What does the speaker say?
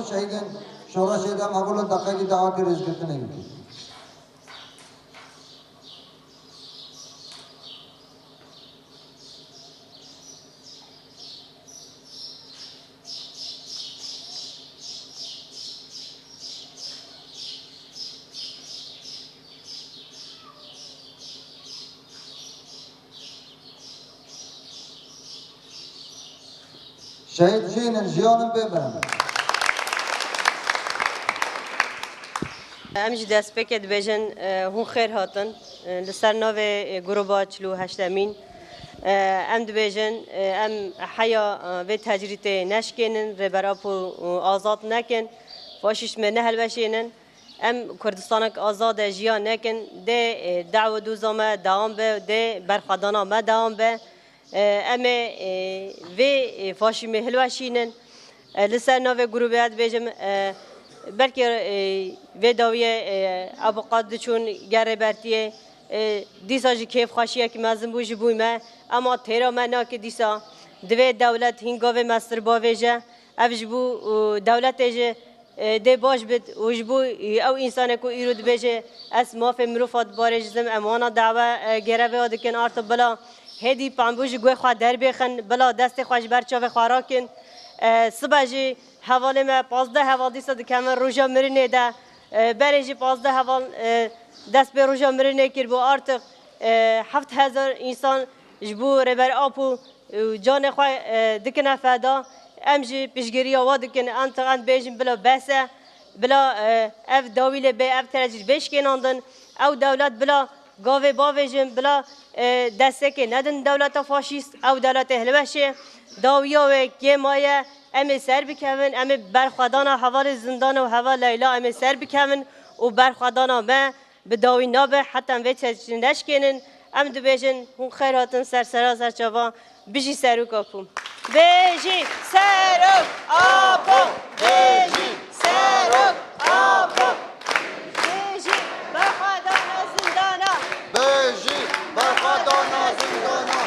خود شهیدن شورا شهیدم اقول دقیقی دعوت رزق نمیکنه شهید جینن جیانم ببرم امج دست بکت بجن هون خیر هاتن لسر ناو گروبا چلو هشتمین ام دبیجن ام حیا و تجریت نشکنن ربراپو آزاد نکن فاشیش من نهل بشینن ام کردستانک آزاد جیان نکن ده دعوه دوزامه دوام به ده برخدانا ما دوام به ام و فاشی مهل بشینن لسر ناو گروبات بجم بلکه و داویه ابقاد چون گره برتیه دیسا جی کیف خاشیه که مازن بوجی بویمه اما تیرا منا که دیسا دوی دولت هنگاوه مستر باویجه افج بو دولت جه ده باش بد وجبو او انسان کو ایرود بجه اس ماف مروفات بارجزم امانه دعوه گره و دکن آرت بلا هدی پامبوج گوی خوا در بخن بلا دست خوش برچاو خواراکن صبح جی حواله ما 15 حوال دیسا دکمن روزا مرنه ده برای 15 حوال دست به روزا مرنه کرد با آرتق 7000 انسان جبو ربر آپو جان خواه دکنه فدا امجی پیشگیری آوا دکن انتقان بیجن بلا بسه بلا اف داویل به اف ترجیح بیش کناندن او دولت بلا گاوه باویجن بلا دسته که ندن دولت فاشیست او دولت هلوشه داویا و که مایه ام سر بکوین ام برخدانا حوال زندان و حوال لیلا ام سر بکوین و برخدانا ما به داوی نابه حتی ام ویچ نشکنن ام دو بیجن هون خیراتن سر چاوا بجی سروک آپوم بجی سروک آپوم بجی سروک آپوم بجی برخدانا زندانا بجی برخدانا زندانا